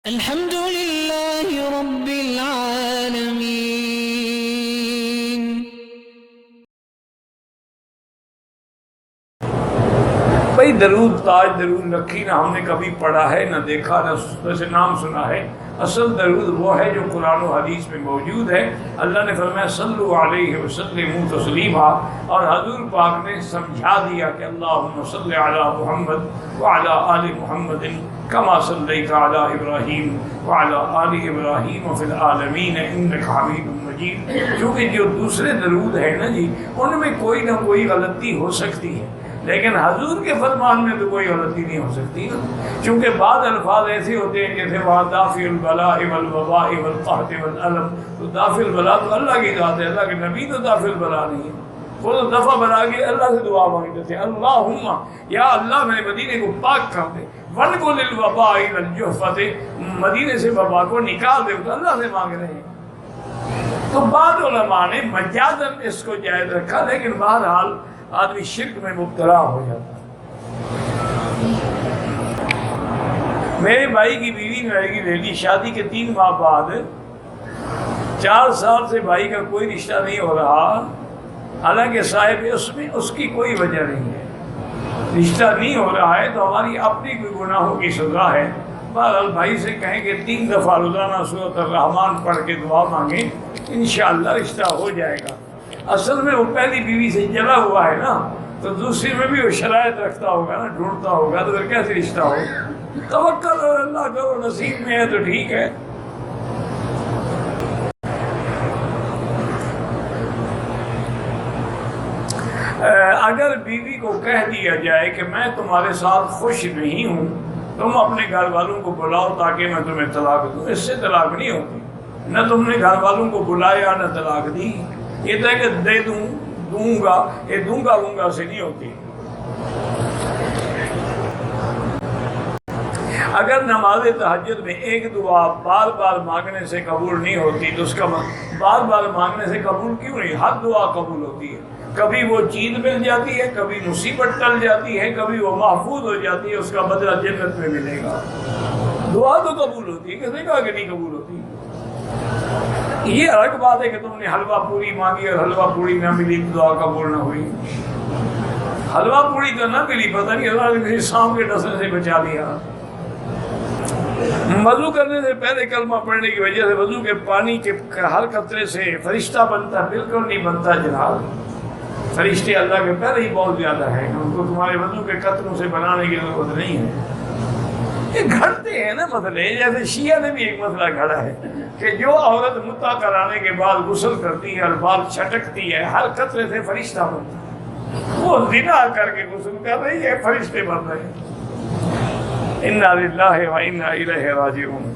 الحمد لله رب العالمين. بھائی درود تاج درود رکھی نہ ہم نے کبھی پڑھا ہے نہ دیکھا نہ ویسے نام سنا ہے. اصل درود وہ ہے جو قرآن و حدیث میں موجود ہے. اللہ نے فرمایا صلو علیہ وسلم تسلیما، اور حضور پاک نے سمجھا دیا کہ اللہم صلی علی محمد وعلی آل محمد کما صلیت علی ابراہیم وعلی آل ابراہیم فی العالمین انک حمید مجید. کیونکہ جو دوسرے درود ہیں نا جی، ان میں کوئی نہ کوئی غلطی ہو سکتی ہے، لیکن حضور کے فرمان میں تو کوئی غلطی نہیں ہو سکتی. چونکہ بعض الفاظ ایسے ہوتے ہیں جیسے وہاں دافع البلاء والوباء والقحط والالم، تو دافع البلاء تو اللہ کی ذات ہے، اللہ کے نبی تو دافع البلاء نہیں ہے. وہ تو دفع بلا کے اللہ سے دعا مانگتے تھے، اللہم یا اللہ میرے مدینے کو پاک کر دے، ونقل الوباء الى الجحفۃ، مدینے سے وبا کو نکال دے، تو اللہ سے مانگ رہے ہیں. تو بعض علماء نے مجازاً اس کو جائز رکھا، لیکن بہرحال آدمی شرک میں مبتلا ہو جاتا ہے. میرے بھائی کی بیوی میری رہی، شادی کے 3 ماہ بعد 4 سال سے بھائی کا کوئی رشتہ نہیں ہو رہا، حالانکہ صاحب اس کی کوئی وجہ نہیں ہے، رشتہ نہیں ہو رہا ہے تو ہماری اپنی کوئی گناہوں کی سزا ہے. بہرحال بھائی سے کہیں کہ 3 دفعہ روزانہ سورۃ الرحمن پڑھ کے دعا مانگیں، انشاءاللہ رشتہ ہو جائے گا. اصل میں وہ پہلی بیوی سے جلا ہوا ہے نا، تو دوسری میں بھی وہ شرائط رکھتا ہوگا نا، ڈھونڈتا ہوگا، تو پھر کیسے رشتہ ہو. توکل اللہ کرو، نصیب میں ہے تو ٹھیک ہے. اگر بیوی کو کہہ دیا جائے کہ میں تمہارے ساتھ خوش نہیں ہوں، تم اپنے گھر والوں کو بلاؤ تاکہ میں تمہیں طلاق دوں، اس سے طلاق نہیں ہوتی. نہ تم نے گھر والوں کو بلایا نہ طلاق دی. یہ تو ہے کہ دے دوں گا، یہ دوں گا سے نہیں ہوتی. اگر نماز تہجد میں ایک دعا بار بار مانگنے سے قبول نہیں ہوتی تو اس کا بار بار مانگنے سے قبول کیوں نہیں؟ ہر دعا قبول ہوتی ہے. کبھی وہ چیز مل جاتی ہے، کبھی مصیبت ٹل جاتی ہے، کبھی وہ محفوظ ہو جاتی ہے، اس کا بدلہ جنت میں ملے گا. دعا تو قبول ہوتی ہے، کس نے کہا کہ نہیں قبول ہوتی؟ یہ الگ بات ہے کہ تم نے حلوہ پوری مانگی اور حلوہ پوری نہ ملی تو دعا قبول نہ ہوئی. حلوہ پوری تو نہ ملی، پتہ نہیں اللہ نے کسی سانپ کے ڈسنے سے بچا دیا. وضو کرنے سے پہلے کلمہ پڑھنے کی وجہ سے وضو کے پانی کے ہر قطرے سے فرشتہ بنتا، بالکل نہیں بنتا جناب. فرشتے اللہ کے پہلے ہی بہت زیادہ ہیں، ان کو تمہارے وضو کے قطروں سے بنانے کی ضرورت نہیں ہے. یہ گھڑتے ہیں نا مسئلے. جیسے شیعہ نے بھی ایک مسئلہ گھڑا ہے کہ جو عورت متع کرانے کے بعد غسل کرتی ہے اور بال چھٹکتی ہے، ہر قطرے سے فرشتہ بنتا ہے. وہ زنا کر کے غسل کر رہی ہے، فرشتے بن رہے ہیں. انا للہ و انا الیہ راجعون.